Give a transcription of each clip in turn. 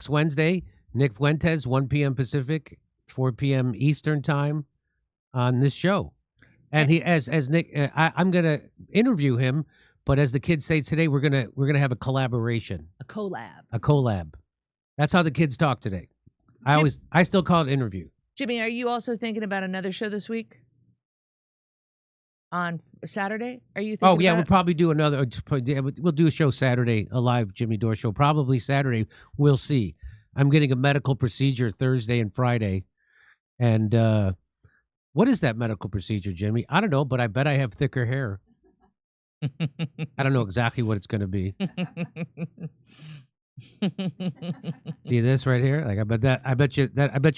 Next Wednesday, Nick Fuentes, 1 p.m. Pacific, 4 p.m. Eastern time on this show. And he, as Nick, I'm going to interview him, but as the kids say today, we're gonna have a collaboration, A collab. a collab. That's how the kids talk today. I still call it interview. Jimmy, are you also thinking about another show this week? On Saturday? Are you thinking Oh, yeah, about we'll probably do another. We'll do a show Saturday, a live Jimmy Dore show. Probably Saturday. We'll see. I'm getting a medical procedure Thursday and Friday. And what is that medical procedure, Jimmy? I don't know, but I bet I have thicker hair. I don't know exactly what it's going to be. See this right here? Like I bet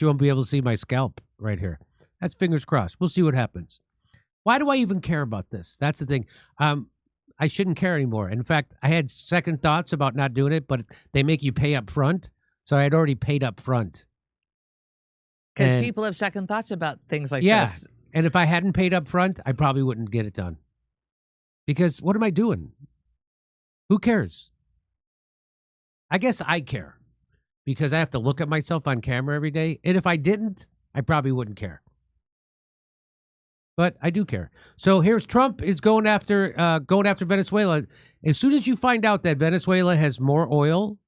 you won't be able to see my scalp right here. That's fingers crossed. We'll see what happens. Why do I even care about this? That's the thing. I shouldn't care anymore. In fact, I had second thoughts about not doing it, but they make you pay up front. So I had already paid up front. Because people have second thoughts about things like yeah, this. And if I hadn't paid up front, I probably wouldn't get it done. Because what am I doing? Who cares? I guess I care. Because I have to look at myself on camera every day. And if I didn't, I probably wouldn't care. But I do care. So here's Trump is going after Venezuela. As soon as you find out that Venezuela has more oil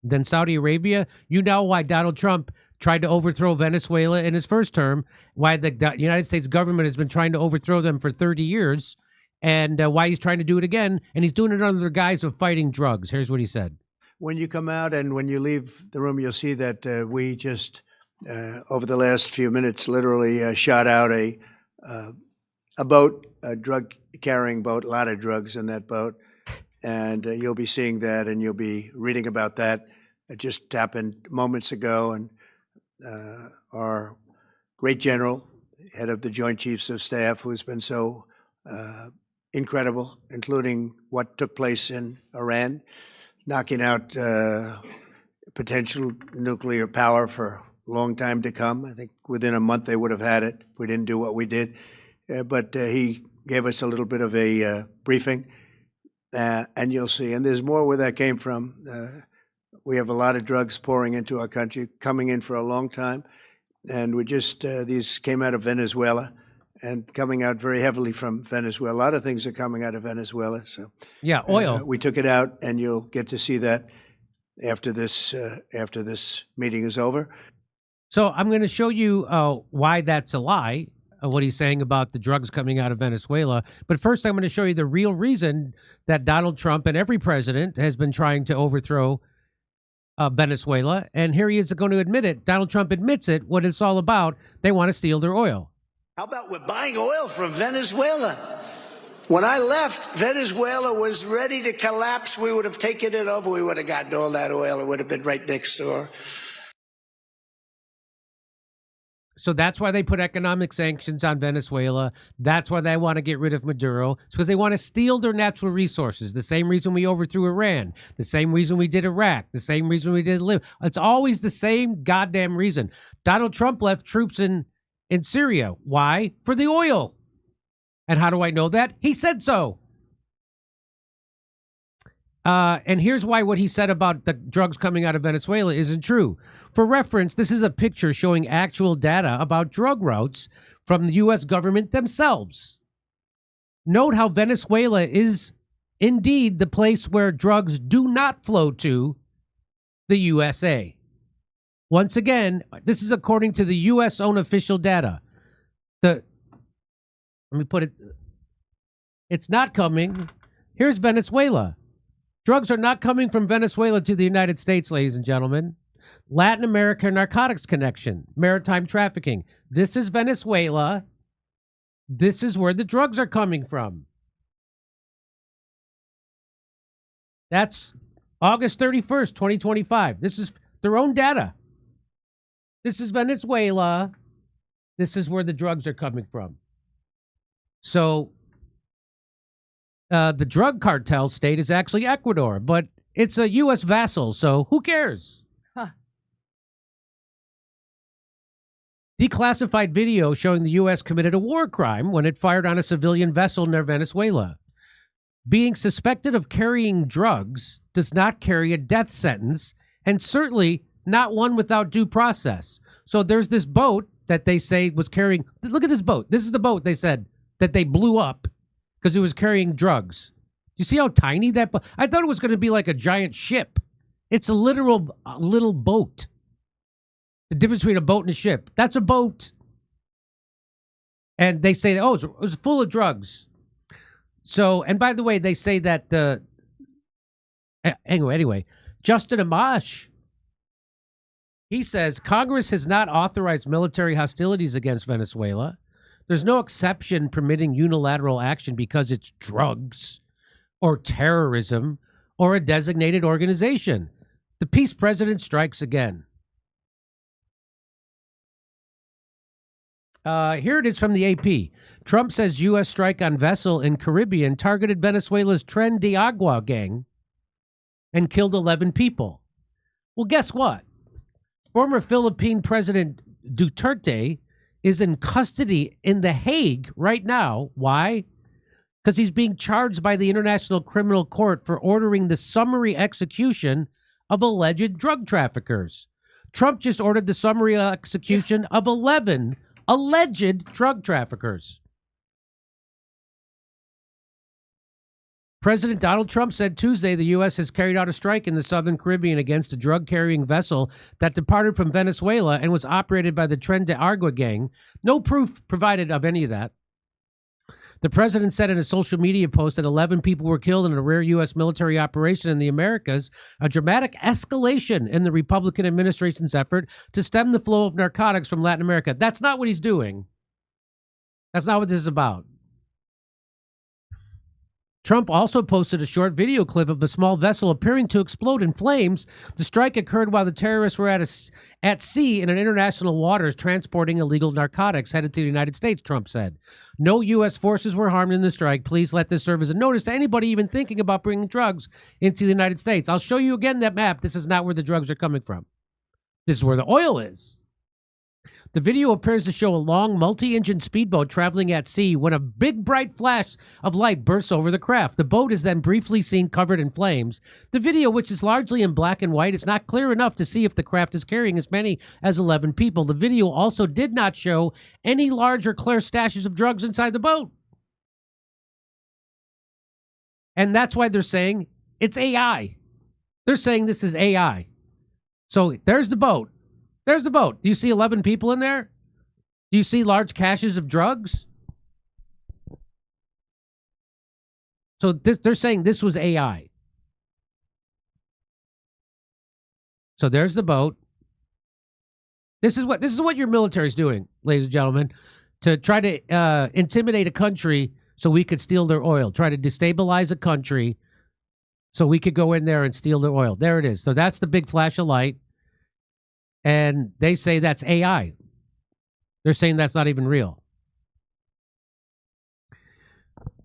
than Saudi Arabia, you know why Donald Trump tried to overthrow Venezuela in his first term, why the United States government has been trying to overthrow them for 30 years, and why he's trying to do it again. And he's doing it under the guise of fighting drugs. Here's what he said. When you come out and when you leave the room, you'll see that we just, over the last few minutes, literally shot out a boat, a drug-carrying boat, a lot of drugs in that boat. And you'll be seeing that and you'll be reading about that. It just happened moments ago. And our great general, head of the Joint Chiefs of Staff, who's been so incredible, including what took place in Iran, knocking out potential nuclear power for a long time to come. I think within a month they would have had it. We didn't do what we did. But he gave us a little bit of a briefing, and you'll see. And there's more where that came from. We have a lot of drugs pouring into our country, coming in for a long time. And we just, these came out of Venezuela and coming out very heavily from Venezuela. A lot of things are coming out of Venezuela. So yeah, oil. We took it out, and you'll get to see that after this meeting is over. So I'm going to show you why that's a lie, what he's saying about the drugs coming out of Venezuela. But first, I'm going to show you the real reason that Donald Trump and every president has been trying to overthrow Venezuela. And here he is going to admit it. Donald Trump admits it, what it's all about. They want to steal their oil. How about we're buying oil from Venezuela? When I left, Venezuela was ready to collapse. We would have taken it over. We would have gotten all that oil. It would have been right next door. So that's why they put economic sanctions on Venezuela. That's why they want to get rid of Maduro. It's because they want to steal their natural resources. The same reason we overthrew Iran. The same reason we did Iraq. The same reason we did Libya. It's always the same goddamn reason. Donald Trump left troops in Syria. Why? For the oil. And how do I know that? He said so. And here's why what he said about the drugs coming out of Venezuela isn't true. For reference, this is a picture showing actual data about drug routes from the U.S. government themselves. Note how Venezuela is indeed the place where drugs do not flow to the USA. Once again, this is according to the U.S. own official data. Let me put it. It's not coming. Here's Venezuela. Drugs are not coming from Venezuela to the United States, ladies and gentlemen. Latin America narcotics connection, maritime trafficking. This is Venezuela. This is where the drugs are coming from. That's August 31st, 2025. This is their own data. This is Venezuela. This is where the drugs are coming from. So the drug cartel state is actually Ecuador, but it's a U.S. vassal, so who cares? Huh. Declassified video showing the U.S. committed a war crime when it fired on a civilian vessel near Venezuela. Being suspected of carrying drugs does not carry a death sentence, and certainly not one without due process. So there's this boat that they say was carrying, look at this boat. This is the boat they said that they blew up because it was carrying drugs. You see how tiny that boat? I thought it was going to be like a giant ship. It's a literal little boat. The difference between a boat and a ship. That's a boat. And they say, oh, it was full of drugs. So, and by the way, they say that anyway, Justin Amash, he says Congress has not authorized military hostilities against Venezuela. There's no exception permitting unilateral action because it's drugs or terrorism or a designated organization. The peace president strikes again. Here it is from the AP. Trump says U.S. strike on vessel in Caribbean targeted Venezuela's Tren de Agua gang and killed 11 people. Well, guess what? Former Philippine President Duterte is in custody in The Hague right now. Why? Because he's being charged by the International Criminal Court for ordering the summary execution of alleged drug traffickers. Trump just ordered the summary execution of 11 alleged drug traffickers. President Donald Trump said Tuesday the U.S. has carried out a strike in the Southern Caribbean against a drug-carrying vessel that departed from Venezuela and was operated by the Tren de Agua gang. No proof provided of any of that. The president said in a social media post that 11 people were killed in a rare U.S. military operation in the Americas, a dramatic escalation in the Republican administration's effort to stem the flow of narcotics from Latin America. That's not what he's doing. That's not what this is about. Trump also posted a short video clip of a small vessel appearing to explode in flames. The strike occurred while the terrorists were at sea in international waters transporting illegal narcotics headed to the United States, Trump said. No U.S. forces were harmed in the strike. Please let this serve as a notice to anybody even thinking about bringing drugs into the United States. I'll show you again that map. This is not where the drugs are coming from. This is where the oil is. The video appears to show a long multi-engine speedboat traveling at sea when a big bright flash of light bursts over the craft. The boat is then briefly seen covered in flames. The video, which is largely in black and white, is not clear enough to see if the craft is carrying as many as 11 people. The video also did not show any large or clear stashes of drugs inside the boat. And that's why they're saying it's AI. They're saying this is AI. So there's the boat. There's the boat. Do you see 11 people in there? Do you see large caches of drugs? So they're saying this was AI. So there's the boat. This is what your military is doing, ladies and gentlemen, to try to intimidate a country so we could steal their oil, try to destabilize a country so we could go in there and steal their oil. There it is. So that's the big flash of light. And they say that's AI. They're saying that's not even real.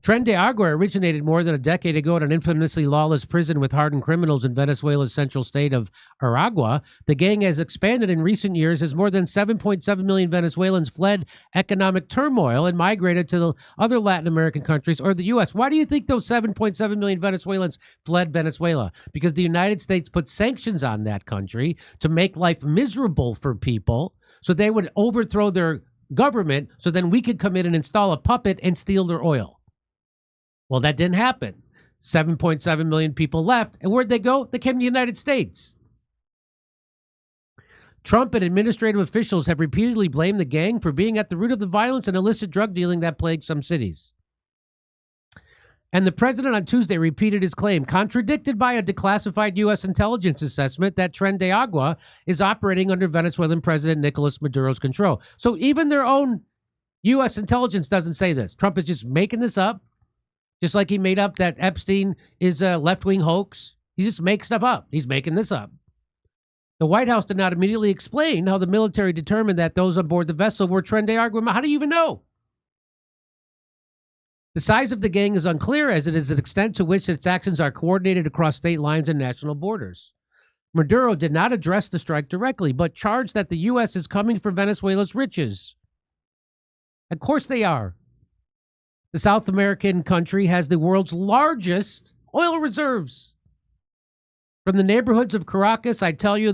Tren de Agua originated more than a decade ago at an infamously lawless prison with hardened criminals in Venezuela's central state of Aragua. The gang has expanded in recent years as more than 7.7 million Venezuelans fled economic turmoil and migrated to the other Latin American countries or the U.S. Why do you think those 7.7 million Venezuelans fled Venezuela? Because the United States put sanctions on that country to make life miserable for people so they would overthrow their government so then we could come in and install a puppet and steal their oil. Well, that didn't happen. 7.7 million people left. And where'd they go? They came to the United States. Trump and administrative officials have repeatedly blamed the gang for being at the root of the violence and illicit drug dealing that plagues some cities. And the president on Tuesday repeated his claim, contradicted by a declassified U.S. intelligence assessment that Tren de Agua is operating under Venezuelan President Nicolas Maduro's control. So even their own U.S. intelligence doesn't say this. Trump is just making this up. Just like he made up that Epstein is a left-wing hoax. He just makes stuff up. He's making this up. The White House did not immediately explain how the military determined that those aboard the vessel were Tren de Agua. How do you even know? The size of the gang is unclear, as it is the extent to which its actions are coordinated across state lines and national borders. Maduro did not address the strike directly, but charged that the U.S. is coming for Venezuela's riches. Of course they are. The South American country has the world's largest oil reserves. From the neighborhoods of Caracas, I tell you,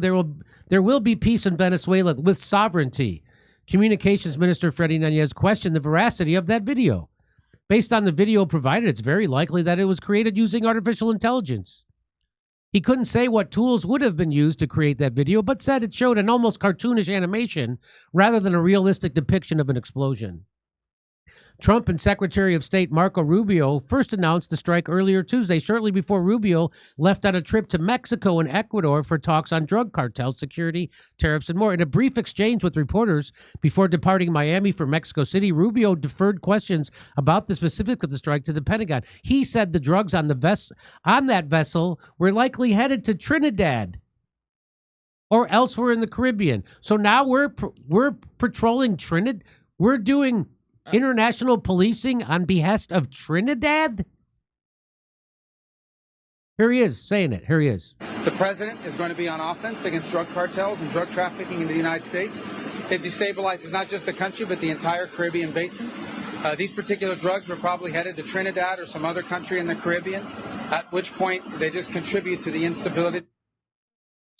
There will be peace in Venezuela with sovereignty. Communications Minister Freddy Nunez questioned the veracity of that video. Based on the video provided, it's very likely that it was created using artificial intelligence. He couldn't say what tools would have been used to create that video, but said it showed an almost cartoonish animation rather than a realistic depiction of an explosion. Trump and Secretary of State Marco Rubio first announced the strike earlier Tuesday, shortly before Rubio left on a trip to Mexico and Ecuador for talks on drug cartels, security, tariffs, and more. In a brief exchange with reporters before departing Miami for Mexico City, Rubio deferred questions about the specifics of the strike to the Pentagon. He said the drugs on that vessel were likely headed to Trinidad or elsewhere in the Caribbean. So now we're patrolling Trinidad. We're doing international policing on behest of Trinidad? Here he is saying it. Here he is. The president is going to be on offense against drug cartels and drug trafficking in the United States. It destabilizes not just the country, but the entire Caribbean basin. These particular drugs were probably headed to Trinidad or some other country in the Caribbean, at which point they just contribute to the instability.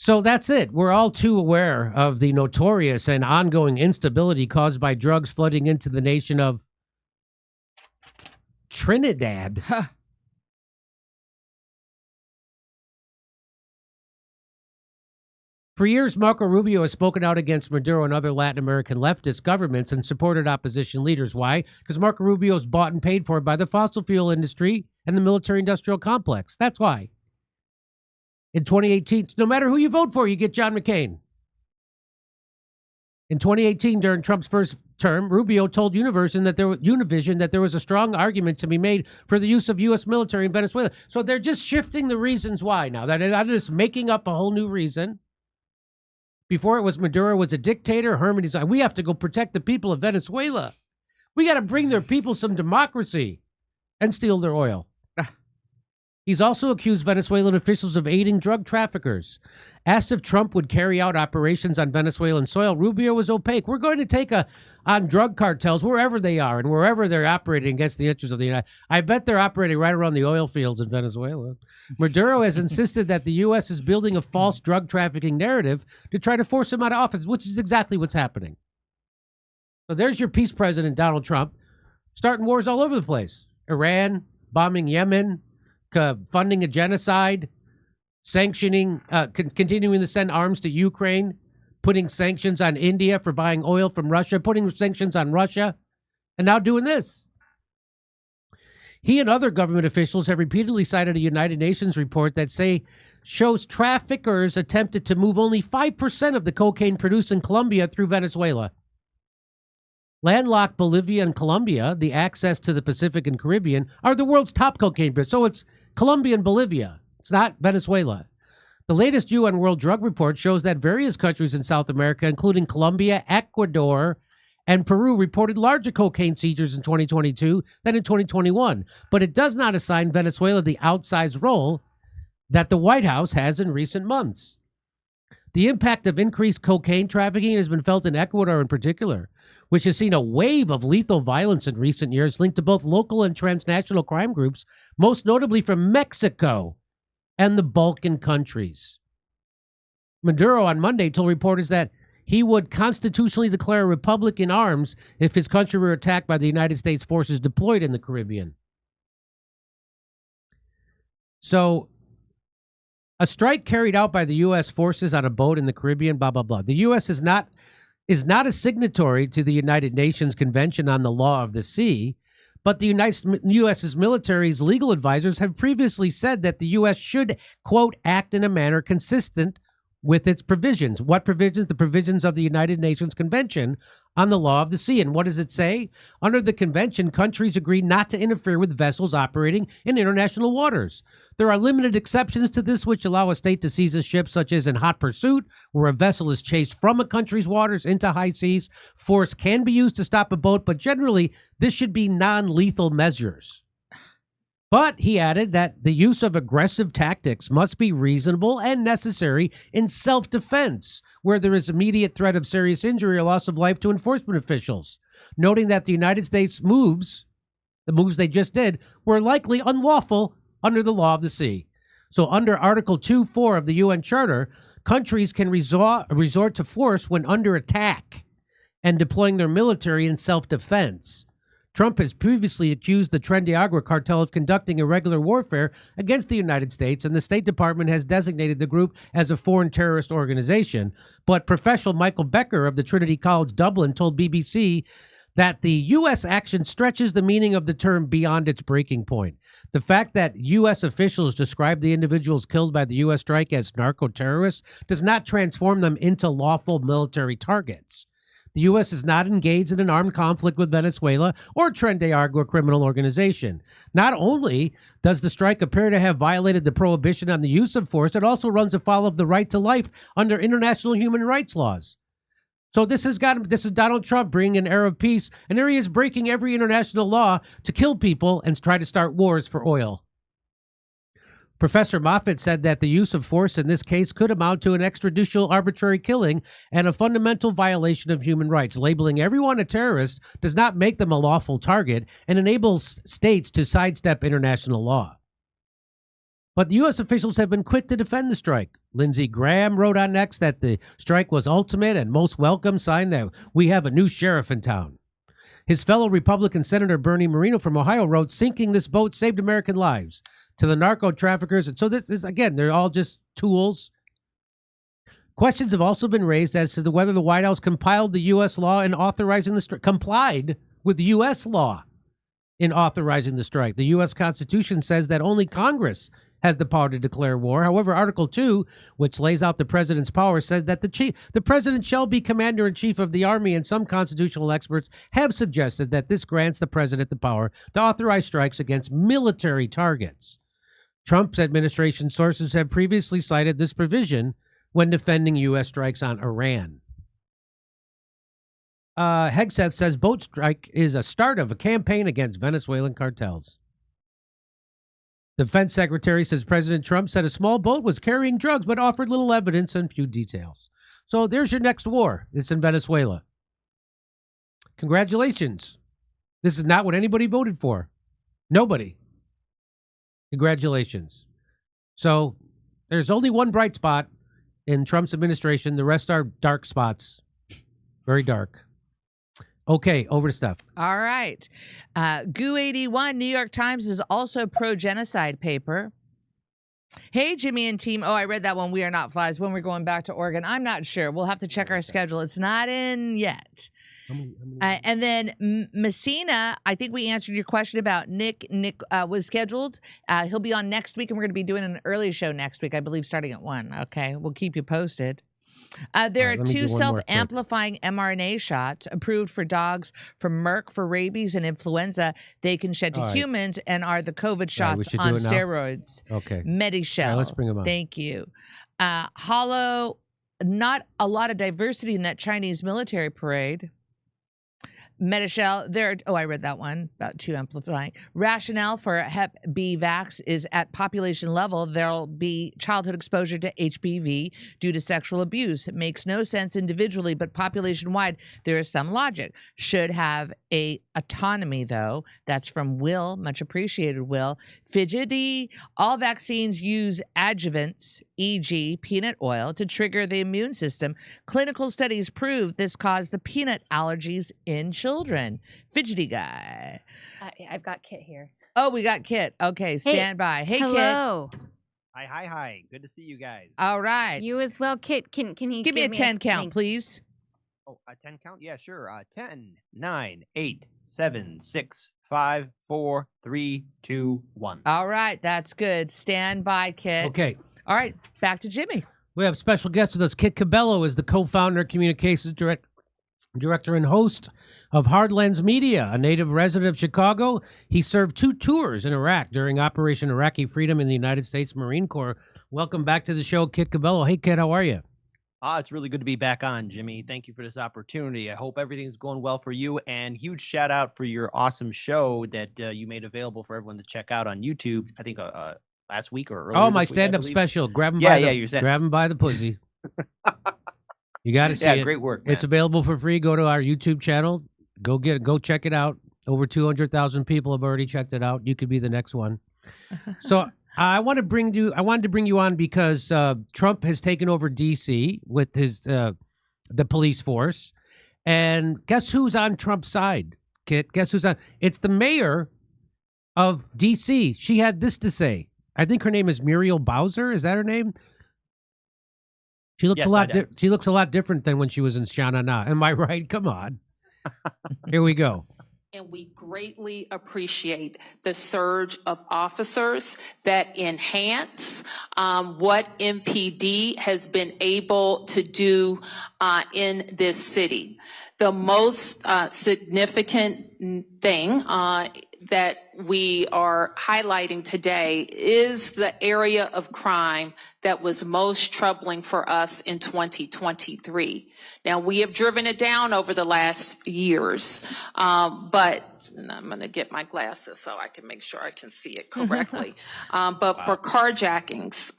So that's it. We're all too aware of the notorious and ongoing instability caused by drugs flooding into the nation of Trinidad. For years, Marco Rubio has spoken out against Maduro and other Latin American leftist governments and supported opposition leaders. Why? Because Marco Rubio is bought and paid for by the fossil fuel industry and the military-industrial complex. That's why. In 2018, no matter who you vote for, you get John McCain. In 2018, during Trump's first term, Rubio told Univision that there was a strong argument to be made for the use of U.S. military in Venezuela. So they're just shifting the reasons why now. They're not just making up a whole new reason. Before it was Maduro was a dictator. Herman is like, we have to go protect the people of Venezuela. We got to bring their people some democracy and steal their oil. He's also accused Venezuelan officials of aiding drug traffickers. Asked if Trump would carry out operations on Venezuelan soil, Rubio was opaque. We're going to take on drug cartels wherever they are and wherever they're operating against the interests of the United States. I bet they're operating right around the oil fields in Venezuela. Maduro has insisted that the U.S. is building a false drug trafficking narrative to try to force him out of office, which is exactly what's happening. So there's your peace president, Donald Trump, starting wars all over the place. Iran, bombing Yemen, funding a genocide, sanctioning, continuing to send arms to Ukraine, putting sanctions on India for buying oil from Russia, putting sanctions on Russia, and now doing this. He and other government officials have repeatedly cited a United Nations report that shows traffickers attempted to move only 5% of the cocaine produced in Colombia through Venezuela. Landlocked Bolivia and Colombia, the access to the Pacific and Caribbean, are the world's top cocaine producers. So it's Colombia and Bolivia. It's not Venezuela. The latest UN World Drug Report shows that various countries in South America, including Colombia, Ecuador, and Peru, reported larger cocaine seizures in 2022 than in 2021. But it does not assign Venezuela the outsized role that the White House has in recent months. The impact of increased cocaine trafficking has been felt in Ecuador in particular, which has seen a wave of lethal violence in recent years linked to both local and transnational crime groups, most notably from Mexico and the Balkan countries. Maduro on Monday told reporters that he would constitutionally declare a republic in arms if his country were attacked by the United States forces deployed in the Caribbean. So, a strike carried out by the U.S. forces on a boat in the Caribbean, blah, blah, blah. The U.S. is not a signatory to the United Nations Convention on the Law of the Sea, but the U.S.'s military's legal advisors have previously said that the U.S. should, quote, act in a manner consistent with its provisions. What provisions? The provisions of the United Nations Convention on the Law of the Sea. And what does it say? Under the convention, countries agree not to interfere with vessels operating in international waters. There are limited exceptions to this which allow a state to seize a ship, such as in hot pursuit, where a vessel is chased from a country's waters into high seas. Force can be used to stop a boat, but generally this should be non-lethal measures. But he added that the use of aggressive tactics must be reasonable and necessary in self-defense, where there is immediate threat of serious injury or loss of life to enforcement officials, noting that the United States the moves they just did, were likely unlawful under the law of the sea. So under Article 2.4 of the UN Charter, countries can resort to force when under attack and deploying their military in self-defense. Trump has previously accused the Tren de Agua cartel of conducting irregular warfare against the United States, and the State Department has designated the group as a foreign terrorist organization. But professional Michael Becker of the Trinity College Dublin told BBC that the U.S. action stretches the meaning of the term beyond its breaking point. The fact that U.S. officials describe the individuals killed by the U.S. strike as narco-terrorists does not transform them into lawful military targets. The U.S. is not engaged in an armed conflict with Venezuela or Tren de Agua criminal organization. Not only does the strike appear to have violated the prohibition on the use of force, it also runs afoul of the right to life under international human rights laws. So this is Donald Trump bringing an era of peace, and here he is breaking every international law to kill people and try to start wars for oil. Professor Moffat said that the use of force in this case could amount to an extrajudicial arbitrary killing and a fundamental violation of human rights. Labeling everyone a terrorist does not make them a lawful target and enables states to sidestep international law. But the U.S. officials have been quick to defend the strike. Lindsey Graham wrote on X that the strike was ultimate and most welcome sign that we have a new sheriff in town. His fellow Republican Senator Bernie Moreno from Ohio wrote, "Sinking this boat saved American lives." To the narco traffickers. And so this is, again, they're all just tools. Questions have also been raised as to whether the White House compiled the U.S. law in authorizing the strike, complied with the U.S. law in authorizing the strike. The U.S. Constitution says that only Congress has the power to declare war. However, Article 2, which lays out the president's power, says that the president shall be commander-in-chief of the army, and some constitutional experts have suggested that this grants the president the power to authorize strikes against military targets. Trump's administration sources have previously cited this provision when defending U.S. strikes on Iran. Hegseth says boat strike is a start of a campaign against Venezuelan cartels. Defense Secretary says President Trump said a small boat was carrying drugs but offered little evidence and few details. So there's your next war. It's in Venezuela. Congratulations. This is not what anybody voted for. Nobody. Congratulations. So there's only one bright spot in Trump's administration. The rest are dark spots. Very dark. Okay, over to Steph. All right. Goo81, New York Times is also pro-genocide paper. Hey, Jimmy and team. Oh, I read that one. We are not flies. When we're going back to Oregon, I'm not sure. We'll have to check our schedule. It's not in yet. How many? And then Messina, I think we answered your question about Nick. Nick was scheduled. He'll be on next week, and we're going to be doing an early show next week, I believe, starting at 1. Okay, we'll keep you posted. There are 2 self-amplifying mRNA shots approved for dogs from Merck for rabies and influenza. They can shed to humans and are the COVID shots on steroids. Okay. Medishell. Let's bring them on. Thank you. Hollow, not a lot of diversity in that Chinese military parade. Medishell, I read that one, about 2 amplifying. Rationale for Hep B vax is at population level, there'll be childhood exposure to HPV due to sexual abuse. It makes no sense individually, but population-wide, there is some logic. Should have a autonomy, though. That's from Will, much appreciated, Will. Fidgety, all vaccines use adjuvants, e.g. peanut oil, to trigger the immune system. Clinical studies prove this caused the peanut allergies in children. Fidgety guy. I've got Kit here. Oh, we got Kit. Okay, stand by. Hey, hello. Kit. Hi. Good to see you guys. All right. You as well, Kit. Can he give me a 10 count, please? Oh, a 10 count? Yeah, sure. 10, 9, 8, 7, 6, 5, 4, 3, 2, 1. All right, that's good. Stand by, Kit. Okay. All right, back to Jimmy. We have a special guest with us. Kit Cabello is the co-founder, communications director and host of Hardlands Media, a native resident of Chicago. He served 2 tours in Iraq during Operation Iraqi Freedom in the United States Marine Corps. Welcome back to the show, Kit Cabello. Hey, Kit, how are you? It's really good to be back on, Jimmy. Thank you for this opportunity. I hope everything's going well for you, and huge shout out for your awesome show that you made available for everyone to check out on YouTube. I think last week or earlier. Oh, my stand-up special. Grab him by the pussy. You got to see it. Great work, man. It's available for free. Go to our YouTube channel. Go check it out. Over 200,000 people have already checked it out. You could be the next one. So I wanted to bring you on because Trump has taken over D.C. with his the police force, and guess who's on Trump's side, Kit? Guess who's on? It's the mayor of D.C. She had this to say. I think her name is Muriel Bowser. Is that her name? She looks Yes, a lot. I do. She looks a lot different than when she was in Shanana. Am I right? Come on. Here we go. And we greatly appreciate the surge of officers that enhance what MPD has been able to do in this city. The most significant thing that we are highlighting today is the area of crime that was most troubling for us in 2023. Now, we have driven it down over the last years, but I'm going to get my glasses so I can make sure I can see it correctly. But for carjackings,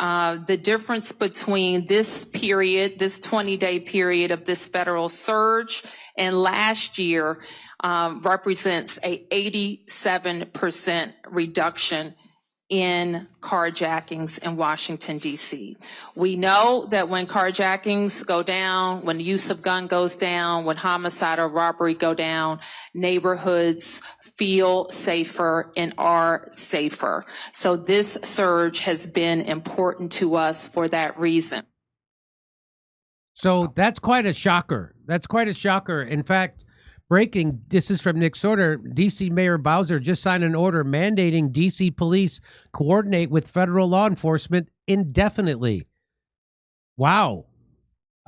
the difference between this period, this 20-day period of this federal surge and last year represents a 87% reduction in carjackings in Washington, D.C. We know that when carjackings go down, when the use of gun goes down, when homicide or robbery go down, neighborhoods feel safer and are safer. So this surge has been important to us for that reason. So that's quite a shocker. That's quite a shocker. In fact, breaking, this is from Nick Sorter, D.C. Mayor Bowser just signed an order mandating D.C. police coordinate with federal law enforcement indefinitely. Wow.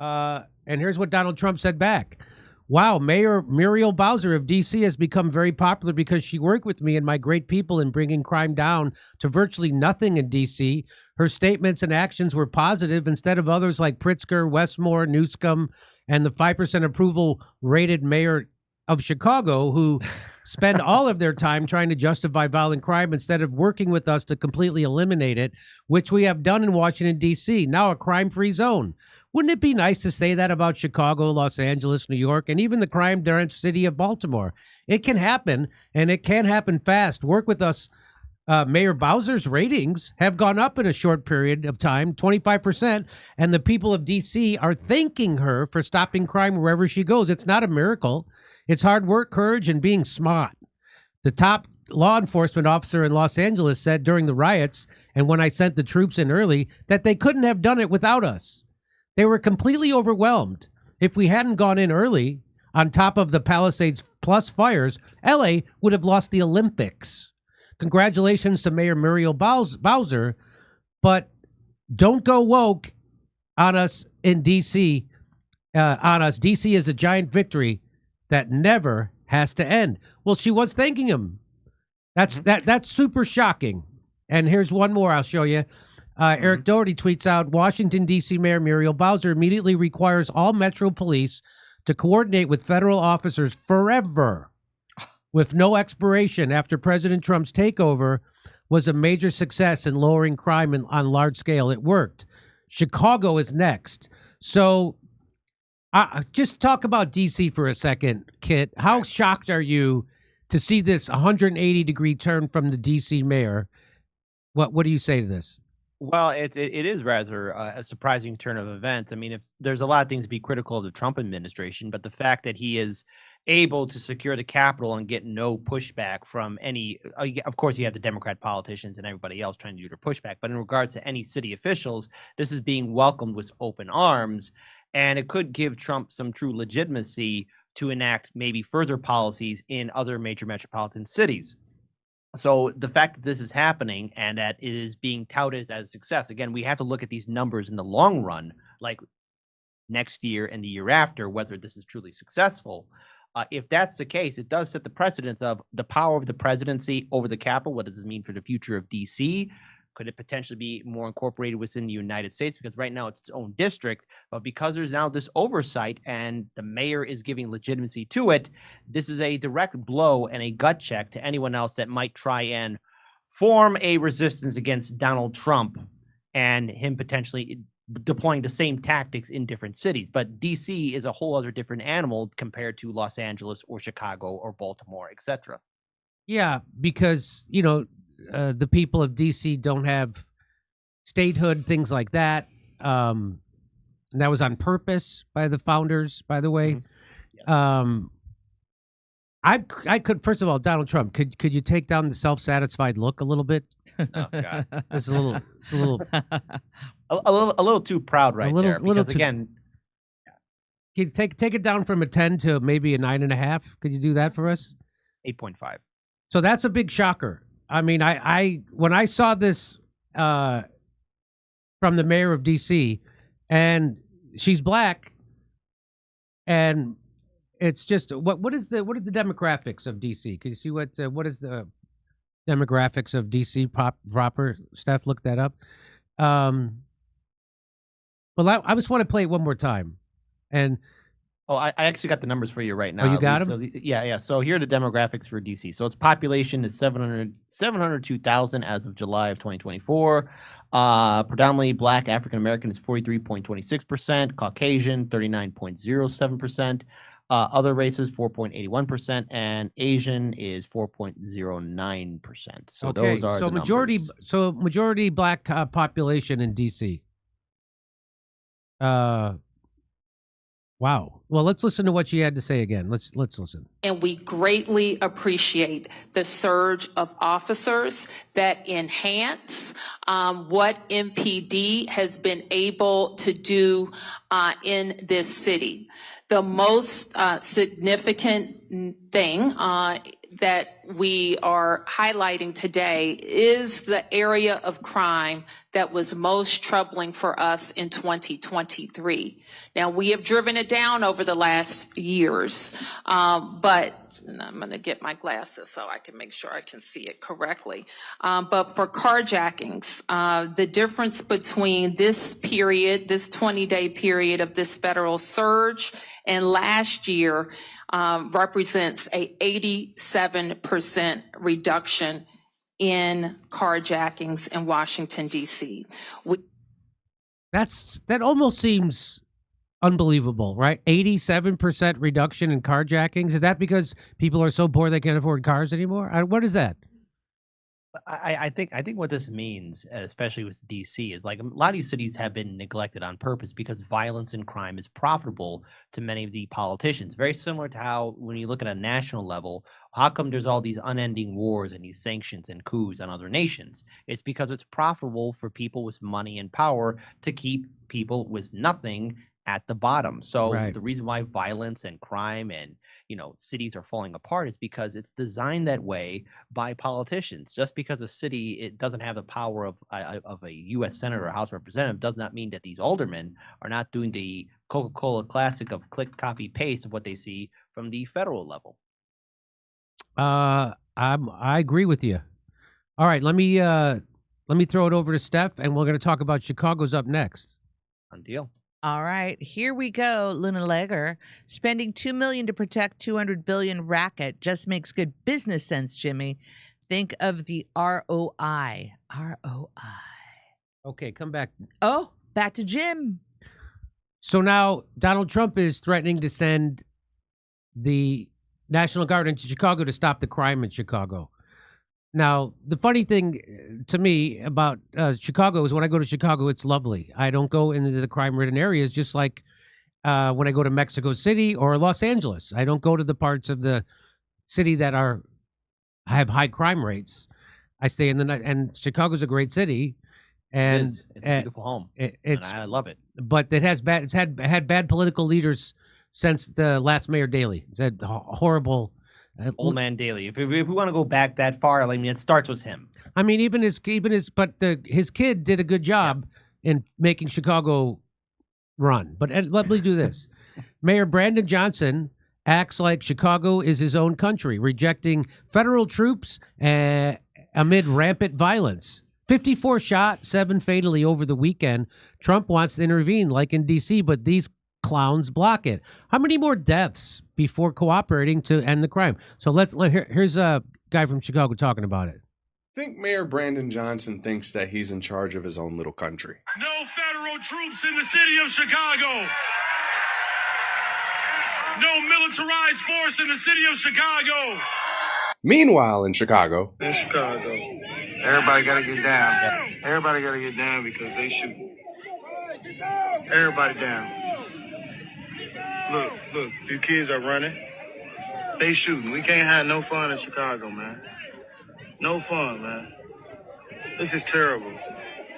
And here's what Donald Trump said back. Wow, Mayor Muriel Bowser of D.C. has become very popular because she worked with me and my great people in bringing crime down to virtually nothing in D.C. Her statements and actions were positive instead of others like Pritzker, Westmore, Newscomb, and the 5% approval rated mayor of Chicago who spend all of their time trying to justify violent crime instead of working with us to completely eliminate it, which we have done in Washington, D.C., now a crime-free zone. Wouldn't it be nice to say that about Chicago, Los Angeles, New York, and even the crime-drenched city of Baltimore? It can happen, and it can happen fast. Work with us. Mayor Bowser's ratings have gone up in a short period of time, 25%, and the people of D.C. are thanking her for stopping crime wherever she goes. It's not a miracle. It's hard work, courage, and being smart. The top law enforcement officer in Los Angeles said during the riots, and when I sent the troops in early, that they couldn't have done it without us. They were completely overwhelmed. If we hadn't gone in early, on top of the Palisades Plus fires, L.A. would have lost the Olympics. Congratulations to Mayor Muriel Bowser, but don't go woke on us in D.C. D.C. is a giant victory that never has to end. Well, she was thanking him. That's super shocking. And here's one more I'll show you. Eric Doherty tweets out, Washington, D.C. Mayor Muriel Bowser immediately requires all Metro Police to coordinate with federal officers forever with no expiration after President Trump's takeover was a major success in lowering crime on large scale. It worked. Chicago is next. So just talk about D.C. for a second, Kit. How shocked are you to see this 180-degree turn from the D.C. mayor? What do you say to this? Well, it is rather a surprising turn of events. I mean, if there's a lot of things to be critical of the Trump administration, but the fact that he is able to secure the Capitol and get no pushback from any, of course, you have the Democrat politicians and everybody else trying to do their pushback, but in regards to any city officials, this is being welcomed with open arms, and it could give Trump some true legitimacy to enact maybe further policies in other major metropolitan cities. So the fact that this is happening and that it is being touted as a success, again, we have to look at these numbers in the long run, like next year and the year after, whether this is truly successful. If that's the case, it does set the precedence of the power of the presidency over the Capitol. What does it mean for the future of D.C.? Could it potentially be more incorporated within the United States? Because right now it's its own district, but because there's now this oversight and the mayor is giving legitimacy to it, this is a direct blow and a gut check to anyone else that might try and form a resistance against Donald Trump and him potentially deploying the same tactics in different cities. But D.C. is a whole other different animal compared to Los Angeles or Chicago or Baltimore, etc. Yeah, because, the people of D.C. don't have statehood, things like that. And that was on purpose by the founders, by the way. Yes. I could, first of all, Donald Trump, could you take down the self-satisfied look a little bit? Oh God, It's a little a little too proud right little- there. little Because too- again, Can you take it down from a 10 to maybe a 9.5? Could you do that for us? 8.5. So that's a big shocker. I mean, I when I saw this from the mayor of DC, and she's black, and it's just what is the demographics of DC? Can you see what is the demographics of DC proper? Steph, look that up. Well, I just want to play it one more time, and Oh, I actually got the numbers for you right now. you got So yeah. So here are the demographics for DC. So its population is 702,000 as of July of 2024. Predominantly Black African American is 43.26%, Caucasian 39.07%, other races 4.81%, and Asian is 4.09%. So those are the majority. numbers. So majority black population in DC. Wow. Well, let's listen to what she had to say again. Let's listen. And we greatly appreciate the surge of officers that enhance what MPD has been able to do in this city. The most significant thing that we are highlighting today is the area of crime that was most troubling for us in 2023. Now, we have driven it down over the last years, but I'm going to get my glasses so I can make sure I can see it correctly. But for carjackings, the difference between this period, this 20-day period of this federal surge and last year represents a 87% reduction in carjackings in Washington, D.C. That almost seems unbelievable, right? 87% reduction in carjackings. Is that because people are so poor they can't afford cars anymore? What is that? I think what this means, especially with DC, is like a lot of these cities have been neglected on purpose because violence and crime is profitable to many of the politicians. Very similar to how when you look at a national level, how come there's all these unending wars and these sanctions and coups on other nations? It's because it's profitable for people with money and power to keep people with nothing at the bottom. So Right. the reason why violence and crime and cities are falling apart is because it's designed that way by politicians. Just because a city it doesn't have the power of a U.S. senator or House representative does not mean that these aldermen are not doing the Coca-Cola classic of click, copy, paste of what they see from the federal level. I agree with you. All right, let me throw it over to Steph, and we're going to talk about Chicago's up next. Done deal. All right, here we go. Luna Legger spending $2 million to protect $200 billion racket just makes good business sense. Jimmy, think of the ROI. ROI. Okay, come back. Oh, back to Jim. So now Donald Trump is threatening to send the National Guard into Chicago to stop the crime in Chicago. Now, the funny thing to me about Chicago is when I go to Chicago, it's lovely. I don't go into the crime-ridden areas, just like when I go to Mexico City or Los Angeles. I don't go to the parts of the city that have high crime rates. I stay in the night, and Chicago's a great city. And It's a beautiful home. And I love it. But it's had bad political leaders since the last Mayor Daley. It's had horrible. Old Man Daley. If we want to go back that far, I mean, it starts with him. I mean, his kid did a good job in making Chicago run. But let me do this. Mayor Brandon Johnson acts like Chicago is his own country, rejecting federal troops amid rampant violence. 54 shot, 7 fatally over the weekend. Trump wants to intervene like in D.C., but these clowns block it. How many more deaths before cooperating to end the crime? So here's a guy from Chicago talking about it. I think Mayor Brandon Johnson thinks that he's in charge of his own little country. No federal troops in the city of Chicago. No militarized force in the city of Chicago. Meanwhile, in Chicago, Everybody got to get down. Everybody got to get down because they shoot. Everybody down. Look, these kids are running. They shooting. We can't have no fun in Chicago, man. No fun, man. This is terrible.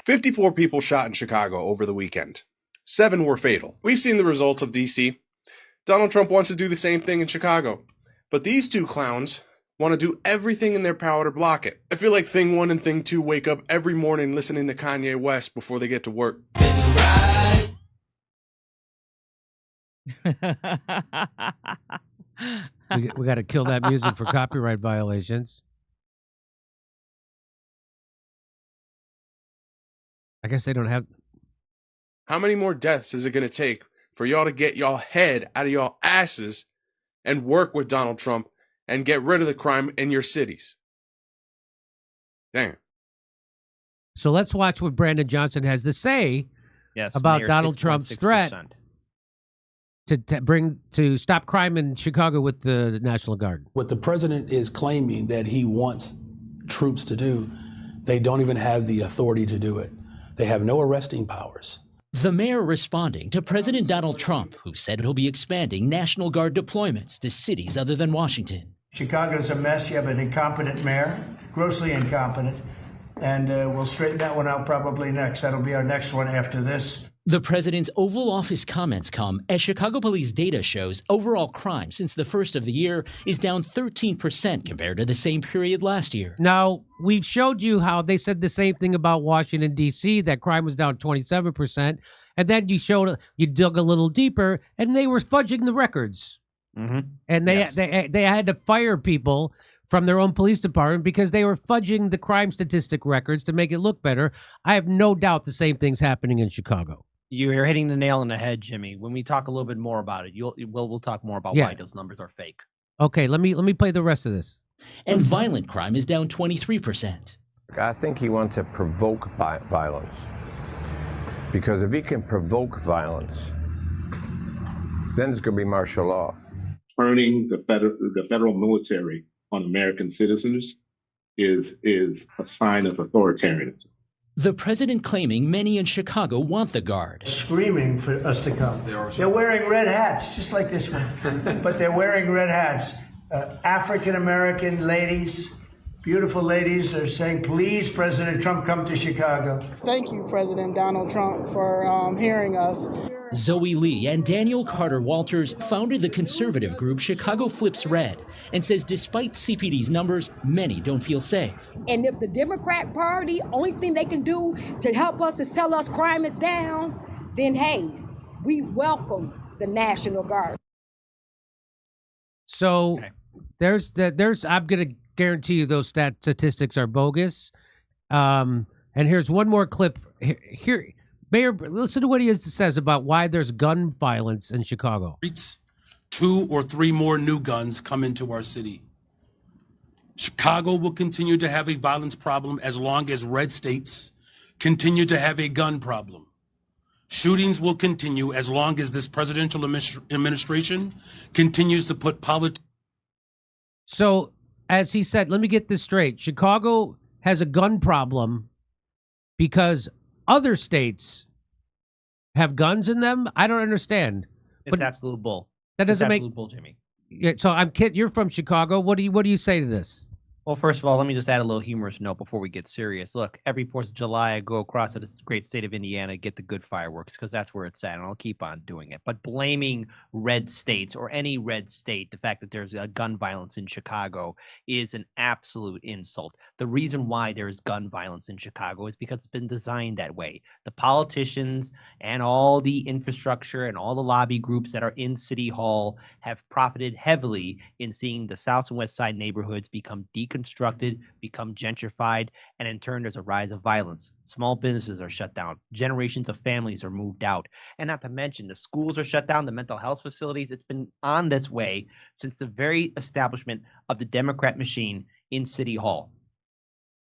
54 people shot in Chicago over the weekend. 7 were fatal. We've seen the results of D.C. Donald Trump wants to do the same thing in Chicago. But these two clowns want to do everything in their power to block it. I feel like Thing 1 and Thing 2 wake up every morning listening to Kanye West before they get to work. We got to kill that music for copyright violations. I guess they don't have. How many more deaths is it going to take for y'all to get y'all head out of y'all asses and work with Donald Trump and get rid of the crime in your cities? Damn. So let's watch what Brandon Johnson has to say about Mayor, Donald Trump's threat to stop crime in Chicago with the National Guard. What the president is claiming that he wants troops to do, they don't even have the authority to do it. They have no arresting powers. The mayor responding to President Donald Trump, who said he'll be expanding National Guard deployments to cities other than Washington. Chicago's a mess. You have an incompetent mayor, grossly incompetent, and we'll straighten that one out probably next. That'll be our next one after this. The president's Oval Office comments come as Chicago police data shows overall crime since the first of the year is down 13% compared to the same period last year. Now, we've showed you how they said the same thing about Washington, D.C., that crime was down 27%. And then you dug a little deeper, and they were fudging the records. Mm-hmm. And they had to fire people from their own police department because they were fudging the crime statistic records to make it look better. I have no doubt the same thing's happening in Chicago. You're hitting the nail on the head, Jimmy. When we talk a little bit more about it, we'll talk more about why those numbers are fake. Okay, let me play the rest of this. And violent crime is down 23%. I think he wants to provoke violence. Because if he can provoke violence, then it's going to be martial law. Turning the federal military on American citizens is a sign of authoritarianism. The president claiming many in Chicago want the Guard. Screaming for us to come. They're wearing red hats, just like this one. But they're wearing red hats. African-American ladies, beautiful ladies, are saying, please, President Trump, come to Chicago. Thank you, President Donald Trump, for hearing us. Zoe Lee and Daniel Carter Walters founded the conservative group Chicago Flips Red and says despite CPD's numbers, many don't feel safe. And if the Democrat Party, only thing they can do to help us is tell us crime is down, then hey, we welcome the National Guard. So there's I'm going to guarantee you those statistics are bogus. And here's one more clip here. Mayor, listen to what he says about why there's gun violence in Chicago. 2 or 3 more new guns come into our city. Chicago will continue to have a violence problem as long as red states continue to have a gun problem. Shootings will continue as long as this presidential administration continues to put politics. So, as he said, let me get this straight. Chicago has a gun problem because other states have guns in them? I don't understand. It's absolute bull. That doesn't make absolute bull, Jimmy. Yeah, so I'm Kit. You're from Chicago. What do you say to this? Well, first of all, let me just add a little humorous note before we get serious. Look, every 4th of July, I go across to this great state of Indiana, get the good fireworks, because that's where it's at, and I'll keep on doing it. But blaming red states or any red state, the fact that there's a gun violence in Chicago is an absolute insult. The reason why there's gun violence in Chicago is because it's been designed that way. The politicians and all the infrastructure and all the lobby groups that are in City Hall have profited heavily in seeing the South and West Side neighborhoods become deconstructed, become gentrified, and in turn there's a rise of violence. Small businesses are shut down. Generations of families are moved out. And not to mention the schools are shut down, the mental health facilities. It's been on this way since the very establishment of the Democrat machine in City Hall.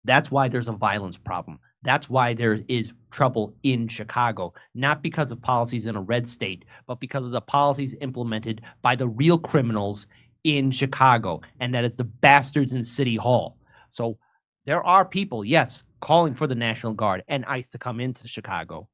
That's why there's a violence problem. That's why there is trouble in Chicago, not because of policies in a red state, but because of the policies implemented by the real criminals in Chicago, and that it's the bastards in City Hall. So There are people, yes, calling for the National Guard and ICE to come into Chicago.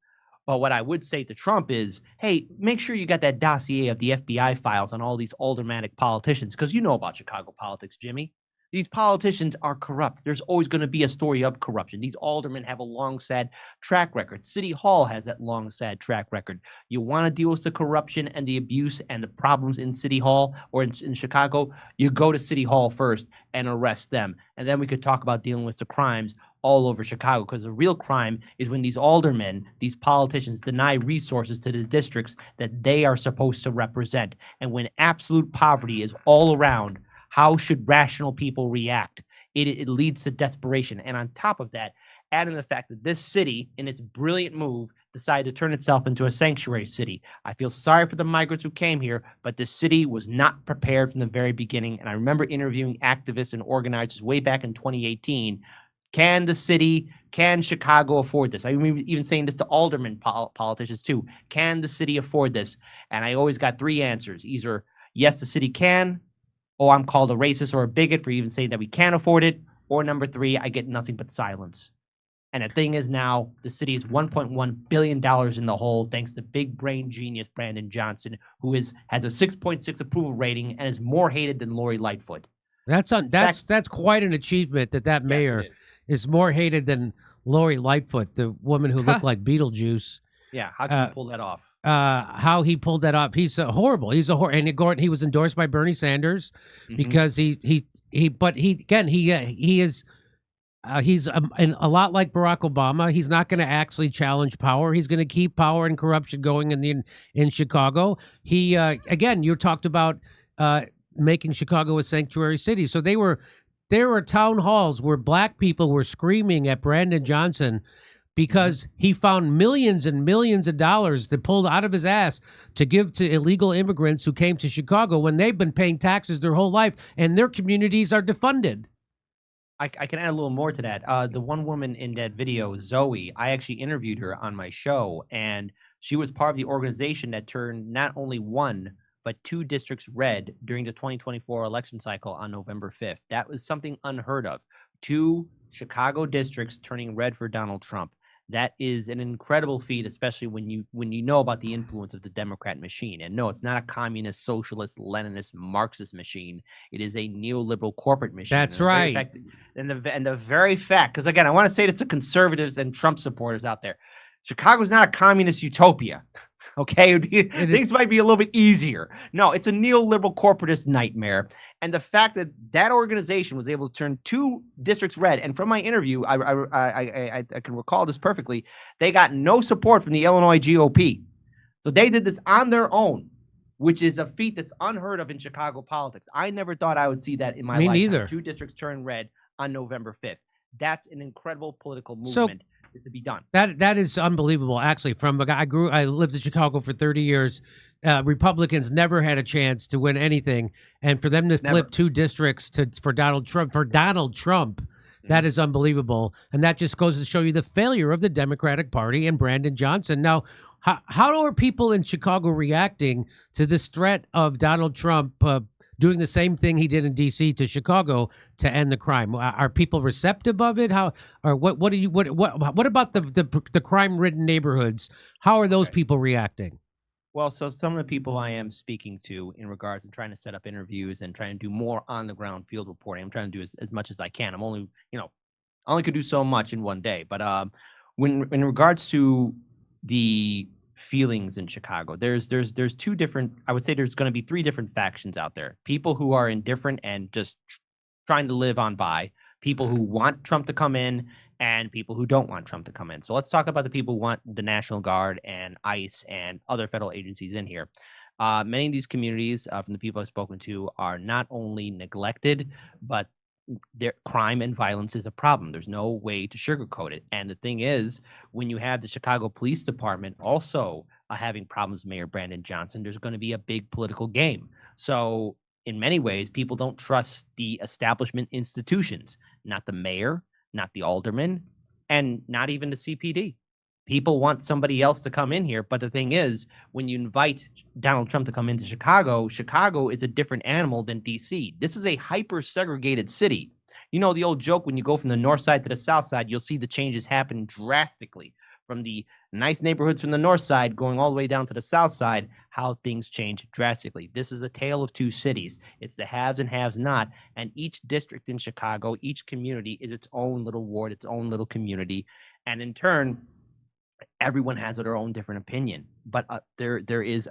But what I would say to Trump is, hey, make sure you got that dossier of the FBI files on all these aldermanic politicians, because you know about Chicago politics, Jimmy. These politicians are corrupt. There's always going to be a story of corruption. These aldermen have a long, sad track record. City Hall has that long, sad track record. You want to deal with the corruption and the abuse and the problems in City Hall or in Chicago, you go to City Hall first and arrest them. And then we could talk about dealing with the crimes all over Chicago, because the real crime is when these aldermen, these politicians, deny resources to the districts that they are supposed to represent. And when absolute poverty is all around, how should rational people react? It leads to desperation. And on top of that, add in the fact that this city, in its brilliant move, decided to turn itself into a sanctuary city. I feel sorry for the migrants who came here, but the city was not prepared from the very beginning. And I remember interviewing activists and organizers way back in 2018. Can Chicago afford this? I remember even saying this to aldermen politicians too. Can the city afford this? And I always got three answers. Either yes, the city can, or I'm called a racist or a bigot for even saying that we can't afford it, or number three, I get nothing but silence. And the thing is now, the city is $1.1 billion in the hole thanks to big brain genius Brandon Johnson, who has a 6.6 approval rating and is more hated than Lori Lightfoot. That's quite an achievement that mayor is more hated than Lori Lightfoot, the woman who looked like Beetlejuice. Yeah, how can you pull that off? How he pulled that off? He's horrible. He's and he was endorsed by Bernie Sanders because he's a lot like Barack Obama. He's not going to actually challenge power. He's going to keep power and corruption going in Chicago. He again, you talked about making Chicago a sanctuary city. So there were town halls where black people were screaming at Brandon Johnson because he found millions and millions of dollars that pulled out of his ass to give to illegal immigrants who came to Chicago when they've been paying taxes their whole life and their communities are defunded. I can add a little more to that. The one woman in that video, Zoe, I actually interviewed her on my show, and she was part of the organization that turned not only one, but two districts red during the 2024 election cycle on November 5th. That was something unheard of. Two Chicago districts turning red for Donald Trump. That is an incredible feat, especially when you know about the influence of the Democrat machine. And no, it's not a communist, socialist, Leninist, Marxist machine. It is a neoliberal corporate machine. That's right. And the very fact, because again, I want to say this to conservatives and Trump supporters out there. Chicago's not a communist utopia. Okay, things might be a little bit easier. No, it's a neoliberal corporatist nightmare. And the fact that that organization was able to turn two districts red, and from my interview, I can recall this perfectly, they got no support from the Illinois GOP. So they did this on their own, which is a feat that's unheard of in Chicago politics. I never thought I would see that in my life. Me neither. Two districts turn red on November 5th. That's an incredible political movement. To be done. That is unbelievable. Actually, I lived in Chicago for 30 years. Republicans never had a chance to win anything, and for them to flip two districts for Donald Trump, that is unbelievable. And that just goes to show you the failure of the Democratic Party and Brandon Johnson. Now, how are people in Chicago reacting to this threat of Donald Trump doing the same thing he did in D.C. to Chicago to end the crime? Are people receptive of it? What about the crime-ridden neighborhoods? How are those people reacting? Well, so some of the people I am speaking to in regards to trying to set up interviews and trying to do more on-the-ground field reporting, I'm trying to do as much as I can. I only could do so much in one day. But when in regards to the feelings in Chicago, there's two different, I would say there's going to be three different factions out there. People who are indifferent and just trying to live on by, people who want Trump to come in, and people who don't want Trump to come in. So let's talk about the people who want the National Guard and ICE and other federal agencies in here. Many of these communities, from the people I've spoken to, are not only neglected, but their crime and violence is a problem. There's no way to sugarcoat it. And the thing is, when you have the Chicago Police Department also having problems with Mayor Brandon Johnson, there's going to be a big political game. So in many ways, people don't trust the establishment institutions, not the mayor, not the alderman, and not even the CPD. People want somebody else to come in here. But the thing is, when you invite Donald Trump to come into Chicago, Chicago is a different animal than DC. This is a hyper-segregated city. You know, the old joke, when you go from the north side to the south side, you'll see the changes happen drastically from the nice neighborhoods from the north side going all the way down to the south side, how things change drastically. This is a tale of two cities. It's the haves and haves not. And each district in Chicago, each community is its own little ward, its own little community. And in turn, everyone has their own different opinion. But there is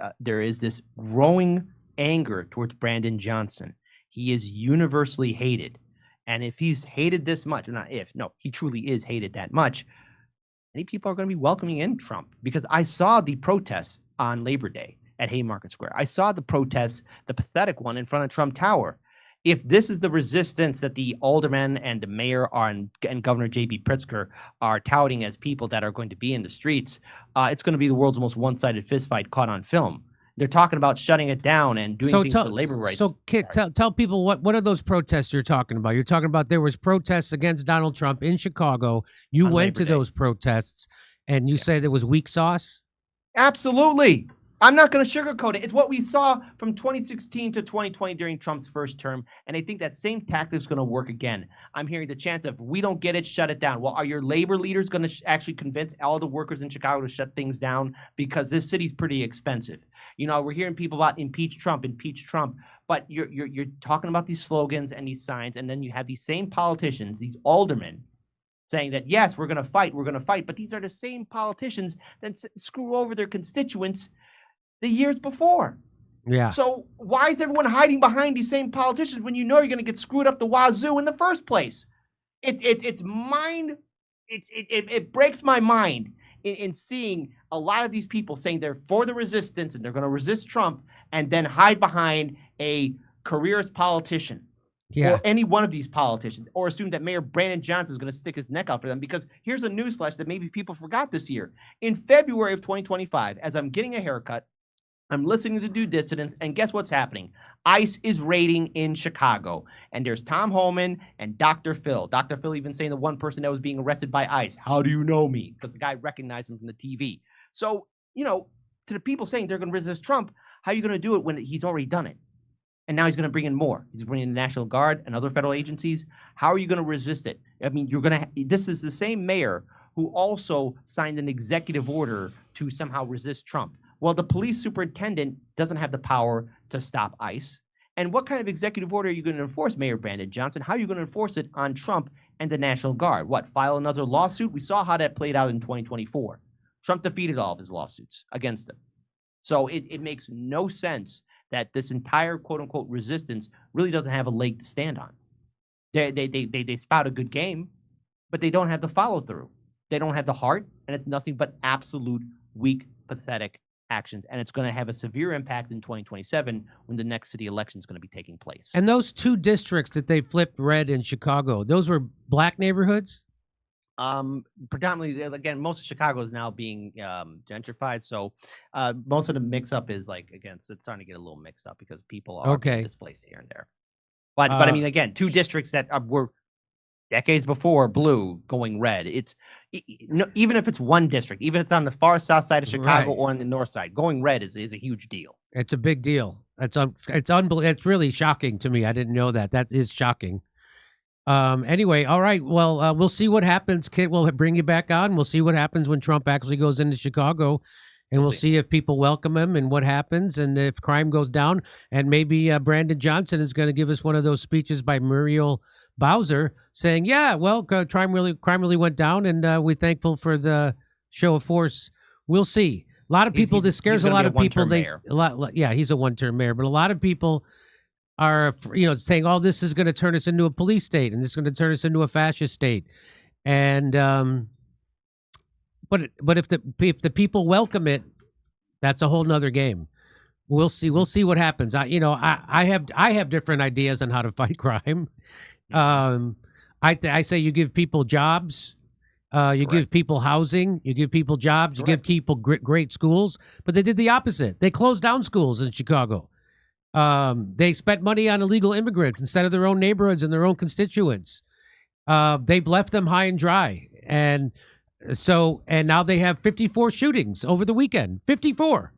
this growing anger towards Brandon Johnson. He is universally hated. And if he's hated this much, he truly is hated that much, many people are going to be welcoming in Trump, because I saw the protests on Labor Day at Haymarket Square. I saw the protests, the pathetic one in front of Trump Tower. If this is the resistance that the aldermen and the mayor and Governor J.B. Pritzker are touting as people that are going to be in the streets, it's going to be the world's most one-sided fistfight caught on film. They're talking about shutting it down and doing things for labor rights. So, Kit, tell people what are those protests you're talking about? You're talking about there was protests against Donald Trump in Chicago. You went to those protests, and you say there was weak sauce? Absolutely. I'm not going to sugarcoat it. It's what we saw from 2016 to 2020 during Trump's first term, and I think that same tactic is going to work again. I'm hearing the chance of, we don't get it, shut it down. Well, are your labor leaders going to actually convince all the workers in Chicago to shut things down? Because this city's pretty expensive. You know, we're hearing people about impeach Trump, but you're talking about these slogans and these signs, and then you have these same politicians, these aldermen, saying that, yes, we're going to fight, but these are the same politicians that screw over their constituents the years before. Yeah. So why is everyone hiding behind these same politicians when you know you're going to get screwed up the wazoo in the first place? It breaks my mind in seeing a lot of these people saying they're for the resistance and they're going to resist Trump, and then hide behind a careerist politician. Yeah. Or any one of these politicians, or assume that Mayor Brandon Johnson is going to stick his neck out for them. Because here's a newsflash that maybe people forgot this year. In February of 2025, as I'm getting a haircut, I'm listening to Due Dissidence, and guess what's happening? ICE is raiding in Chicago, and there's Tom Homan and Dr. Phil. Dr. Phil even saying the one person that was being arrested by ICE, how do you know me? Because the guy recognized him from the TV. So, you know, to the people saying they're going to resist Trump, how are you going to do it when he's already done it? And now he's going to bring in more. He's bringing in the National Guard and other federal agencies. How are you going to resist it? I mean, this is the same mayor who also signed an executive order to somehow resist Trump. Well, the police superintendent doesn't have the power to stop ICE. And what kind of executive order are you going to enforce, Mayor Brandon Johnson? How are you going to enforce it on Trump and the National Guard? What, file another lawsuit? We saw how that played out in 2024. Trump defeated all of his lawsuits against him. So it makes no sense that this entire quote-unquote resistance really doesn't have a leg to stand on. They spout a good game, but they don't have the follow-through. They don't have the heart, and it's nothing but absolute weak, pathetic actions, and it's going to have a severe impact in 2027 when the next city election is going to be taking place. And those two districts that they flipped red in Chicago, those were black neighborhoods? Predominantly, again, most of Chicago is now being gentrified, so most of the mix-up is it's starting to get a little mixed up because people are being displaced here and there. But I mean, again, two districts that were decades before blue going red. Even if it's one district, even if it's on the far south side of Chicago or on the north side, going red is a huge deal. It's a big deal. It's unbelievable. It's really shocking to me. I didn't know that. That is shocking. Anyway, all right. Well, we'll see what happens, Kit. We'll bring you back on. We'll see what happens when Trump actually goes into Chicago, and we'll see if people welcome him and what happens, and if crime goes down. And maybe Brandon Johnson is going to give us one of those speeches by Muriel Bowser saying, yeah, well, crime really went down, and we're thankful for the show of force. We'll see. A lot of people, this scares a lot of people. He's a one-term mayor, but a lot of people are, saying, oh, this is going to turn us into a police state, and this is going to turn us into a fascist state. And but if the people welcome it, that's a whole nother game. We'll see what happens. I have different ideas on how to fight crime. I say you give people jobs, you give people housing, you give people jobs, you give people great schools. But they did the opposite. They closed down schools in Chicago. They spent money on illegal immigrants instead of their own neighborhoods and their own constituents. They've left them high and dry. And now they have 54 shootings over the weekend. 54.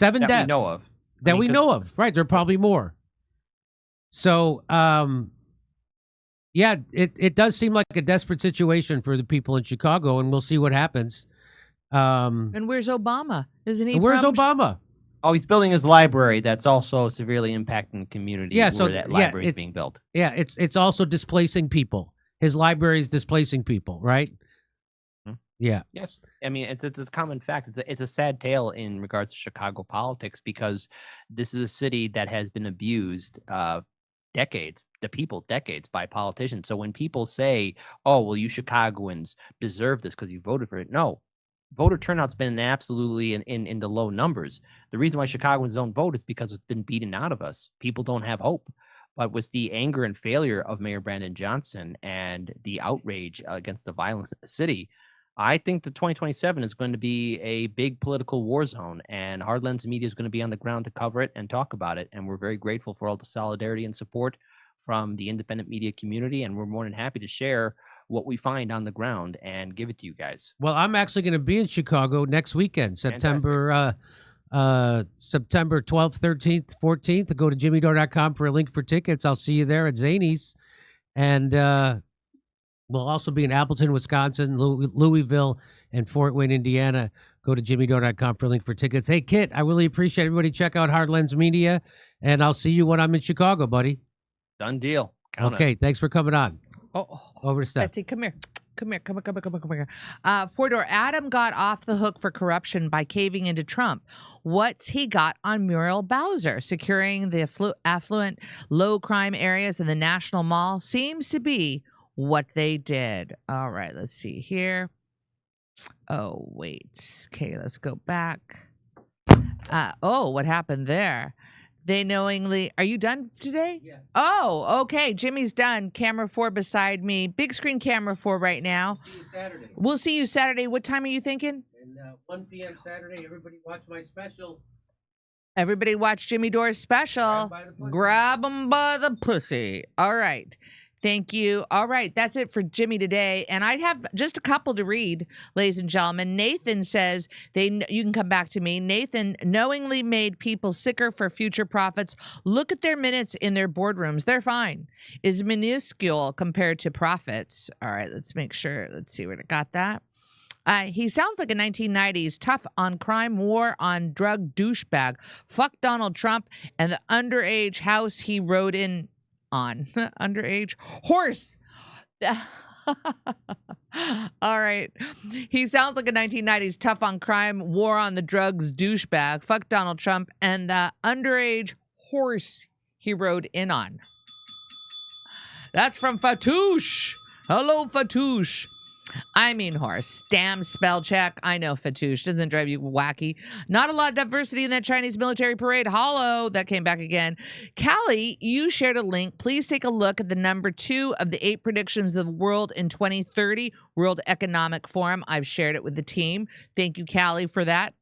7 deaths. We know of. We know of. Right. There are probably more. So, Yeah, it does seem like a desperate situation for the people in Chicago, and we'll see what happens. And where's Obama? Isn't he? Where's from Obama? Oh, he's building his library. That's also severely impacting the community Yeah, where so that library is being built. Yeah, it's also displacing people. His library is displacing people, right? Yeah. Yes, I mean it's a common fact. It's a sad tale in regards to Chicago politics because this is a city that has been abused decades by politicians. So when people say, "Oh, well, you Chicagoans deserve this because you voted for it," no, voter turnout's been absolutely in the low numbers. The reason why Chicagoans don't vote is because it's been beaten out of us. People don't have hope. But with the anger and failure of Mayor Brandon Johnson and the outrage against the violence in the city, I think the 2027 is going to be a big political war zone, and Hard Lens Media is going to be on the ground to cover it and talk about it. And we're very grateful for all the solidarity and support from the independent media community, and we're more than happy to share what we find on the ground and give it to you guys. Well, I'm actually going to be in Chicago next weekend, September 12th, 13th, 14th. Go to jimmydore.com for a link for tickets. I'll see you there at Zany's. And we'll also be in Appleton, Wisconsin, Louisville, and Fort Wayne, Indiana. Go to jimmydore.com for a link for tickets. Hey, Kit, I really appreciate everybody. Check out Hard Lens Media, and I'll see you when I'm in Chicago, buddy. Done deal. Count Okay, it. thanks for coming on. Oh, over to Steph. Betsy, come here. Come here. Four-door Adam got off the hook for corruption by caving into Trump. What's he got on Muriel Bowser? Securing the affluent, low-crime areas in the National Mall seems to be what they did. All right, let's see here. Oh, wait. Okay, let's go back. What happened there? They knowingly... Are you done today? Yes. Oh, okay. Jimmy's done. Camera 4 beside me. Big screen camera 4 right now. See you Saturday. We'll see you Saturday. What time are you thinking? And 1 p.m. Saturday, everybody watch my special. Everybody watch Jimmy Dore's special. Grab 'em by the pussy. All right. Thank you. All right. That's it for Jimmy today. And I have just a couple to read, ladies and gentlemen. Nathan says, you can come back to me. Nathan knowingly made people sicker for future profits. Look at their minutes in their boardrooms. They're fine. Is minuscule compared to profits. All right. Let's make sure. Let's see where I got that. He sounds like a 1990s tough on crime, war on drug douchebag. Fuck Donald Trump and the underage house he rode in on. Underage horse. All right. He sounds like a 1990s tough on crime, war on the drugs douchebag. Fuck Donald Trump and the underage horse he rode in on. That's from Fatouche. Hello, Fatouche. I mean horse. Damn spell check. I know, Fatouche. Doesn't drive you wacky. Not a lot of diversity in that Chinese military parade. Hollow. That came back again. Callie, you shared a link. Please take a look at the number 2 of the 8 predictions of the world in 2030 World Economic Forum. I've shared it with the team. Thank you, Callie, for that.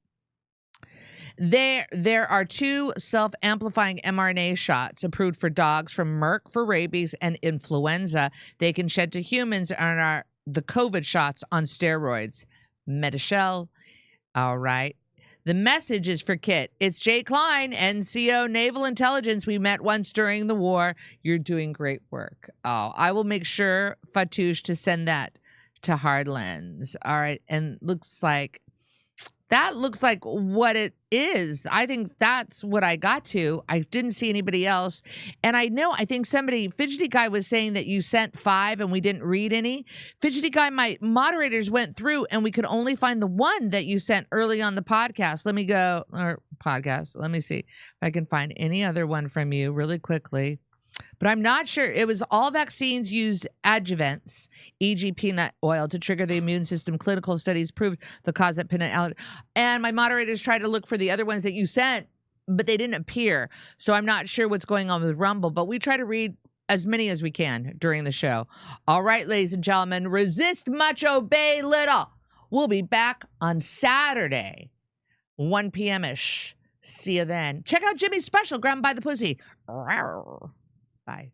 There are 2 self-amplifying mRNA shots approved for dogs from Merck for rabies and influenza. They can shed to humans and are the COVID shots on steroids. Medichelle. All right. The message is for Kit. It's Jay Klein, NCO Naval Intelligence. We met once during the war. You're doing great work. Oh, I will make sure, Fatouche, to send that to Hard Lens. All right. And that looks like what it is. I think that's what I got to. I didn't see anybody else. And I think somebody, Fidgety Guy, was saying that you sent 5 and we didn't read any. Fidgety Guy, my moderators went through and we could only find the one that you sent early on the podcast. Let me go, or podcast. Let me see if I can find any other one from you really quickly. But I'm not sure. It was all vaccines used adjuvants, e.g. peanut oil, to trigger the immune system. Clinical studies proved the cause of peanut allergy. And my moderators tried to look for the other ones that you sent, but they didn't appear. So I'm not sure what's going on with Rumble, but we try to read as many as we can during the show. All right, ladies and gentlemen, resist much, obey little. We'll be back on Saturday, 1 p.m.-ish. See you then. Check out Jimmy's special, Grab 'em by the Pussy. Bye.